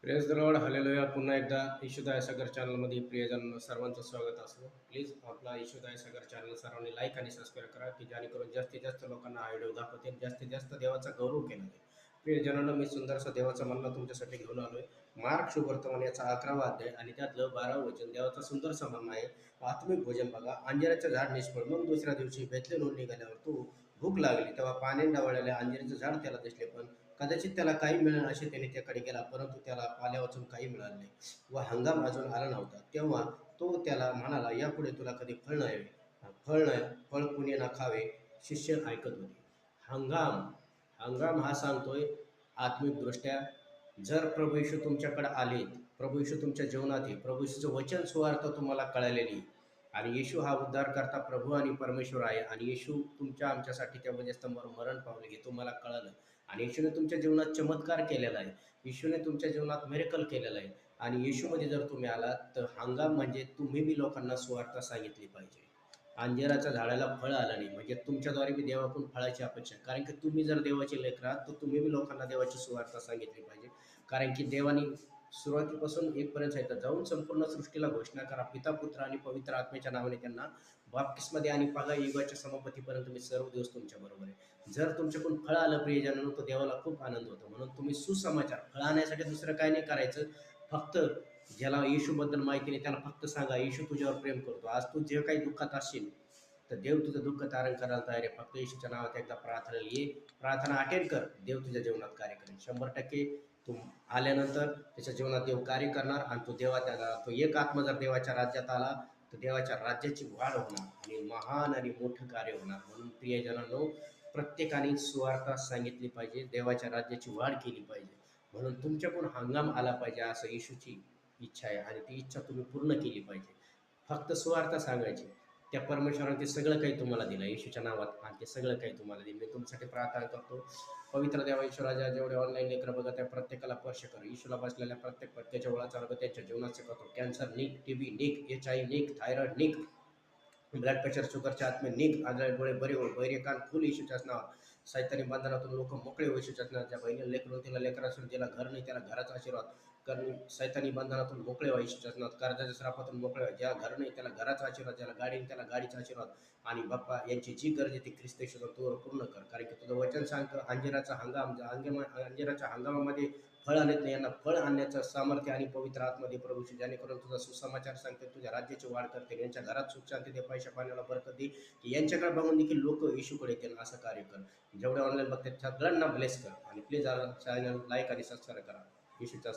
Press the Lord hallelujah. पुन्हा एकदा इशुदाय सागर चॅनलमध्ये प्रियजन सर्वांचं स्वागत असो. प्लीज आपला इशुदाय सागर चॅनल सर्वांनी लाईक आणि सबस्क्राईब करा की जेणेकरून जास्तीत जास्त लोकांना हा व्हिडिओ दाखवतील, जास्तीत जास्त देवाचा गौरव केला जाईल. प्रियजनांनो, मी सुंदरसा देवाचा म्हणणं तुमच्यासाठी घेऊन आलोय. मार्क शुभवर्तमान याचा 11वा अध्याय आणि त्यातलं 12वं वचन. देवाचा सुंदरसा म्हणणं आहे, आत्मिक भोजन बघा. अंजिराचं झाड निष्फळ. मग दुसऱ्या दिवशी बेथलेहून निघाल्यावर तो भूक लागली तेव्हा पाण्याने डवळलेले अंजिराचं झाड त्याला दिसले, पण कदाचित त्याला काही मिळेल असे त्याने त्याकडे गेला, परंतु त्याला पाल्या वाचून काही मिळाले नाही व हंगाम अजून आला नव्हता. तेव्हा तो त्याला म्हणाला, यापुढे तुला कधी फळ कुणी ना खावे. शिष्य ऐकत होते. हंगाम हंगाम हा सांगतोय आत्मिकदृष्ट्या, जर प्रभू येशू तुमच्याकडे आलेत, प्रभू येशू तुमच्या जीवनात आहे, प्रभू येशूचं वचन सुवार्थ तुम्हाला कळलेली आणि येशू हा उद्धारकर्ता प्रभू आणि परमेश्वर आहे आणि येशू तुमच्या आमच्यासाठी त्या वधस्तंभावर मरण पावले हे तुम्हाला कळलं आणि येशूने तुमच्या जीवनात चमत्कार केलेला आहे, येशूने तुमच्या जीवनात मिरेकल केलेलं आहे आणि येशूमध्ये जर तुम्ही आलात तर हंगाम म्हणजे तुम्ही बी लोकांना सुवार्थ सांगितली पाहिजे. अंजिराच्या झाडाला फळ आलं नाही म्हणजे तुमच्याद्वारे बी देवाकडून फळाची अपेक्षा आहे. कारण की तुम्ही जर देवाचे लेकरं आहात तर तुम्ही बी लोकांना देवाची सुवार्थ सांगितली पाहिजे. कारण की देवाने सुरुवातीपासून एकपर्यंत सांगितलं, जाऊन संपूर्ण सृष्टीला घोषणा करा, पिता पुत्र आणि पवित्र आत्म्याच्या नावाने त्यांना बाप्तिस्मध्ये आणि पागा युगाच्या समाप्तीपर्यंत मी सर्व दिवस तुमच्या बरोबर आहे. जर तुमच्याकडून फळ आलं प्रियजनांनो तर देवाला खूप आनंद होतो. म्हणून तुम्ही सुसमाचार, फळ आणण्यासाठी दुसरं काय नाही करायचं, फक्त ज्याला येशूबद्दल माहिती नाही त्याला फक्त सांगा, येशू तुझ्यावर प्रेम करतो. आज तू जे काही दुःखात असशील तर देव तुझं दुःख तारण करायला तयार आहे. फक्त येशूच्या नावात एकदा प्रार्थनेला ये, प्रार्थना अटेंड कर, देव तुझ्या जीवनात कार्य करेल. 100% तू आल्यानंतर त्याच्या जीवनात देव कार्य करणार आणि तो देवाच्या तो एक आत्मा जर देवाच्या राज्यात आला तर देवाच्या राज्याची वाढ होणार आणि महान आणि मोठं कार्य होणार. म्हणून प्रियजनांनो, प्रत्येकाने सुवार्थ सांगितली पाहिजे, देवाच्या राज्याची वाढ केली पाहिजे. म्हणून तुमच्याकडून हंगाम आला पाहिजे असं येशूची इच्छा आहे आणि ती इच्छा तुम्ही पूर्ण केली पाहिजे. फक्त सुवार्थ सांगायची, त्या परमेश्वराने ते सगळं काही तुम्हाला दिलं येशूच्या नावात आणि ते सगळं काही तुम्हाला दिलं. मी तुमच्यासाठी प्रार्थना करतो. पवित्र देवा ईश्वराच्या जेवढे ऑनलाईन लेकरं बघत आहे प्रत्येकाला स्पर्श कर. येशूला बसलेल्या प्रत्येक पत्त्याच्या ओळाचा अर्थ त्यांच्या जीवनात करतो. कॅन्सर निक, टीबी निक, HIV निक, थायरॉइड निक, ब्लड प्रेशर शुगरचे आत्मे निघ, आजारी डोळे बरे हो, बहिरे कान फुल येशूच्याच नावात. सैतानी बंधनातून लोक मोकळे हो येशूच्याच नावात. ज्या बहिणीला लेकरून तिला लेकर असून ज्याला घर नाही त्याला घराचा आशीर्वाद. कारण सैतानी बंधनातून मोकळे व्हा येशूच्याच नावात. कर्जाच्या श्रापातून मोकळे व्हा. ज्या घर नाही त्याला घराचा आशीर्वाद, ज्याला गाडी नाही त्याला गाडीचा आशीर्वाद. आणि बाप्पा यांची जी गरज आहे ती ख्रिस्त येशूचा तू पूर्ण कर. कारण की तुझं वचन सांगतं अंजिराचा हंगाम, अंजिराच्या हंगामामध्ये फळ आणत नाही, यांना फळ आणण्याचं सामर्थ्य आणि पवित्र आत्मध्ये प्रभूशी, जेणेकरून तुझा सुसमाचार सांगते, तुझ्या राज्याची वाढ करते, यांच्या घरात सुख शांती दे, पैशा पाण्याला बरकत दे, की यांच्याकडे बघून देखील लोक येशूकडे येतील असं कार्य कर. जेवढे ऑनलाईन बघतात सगळ्यांना ब्लेस कर आणि प्लीज चॅनल लाईक आणि सबस्क्राईब करा. येशूचा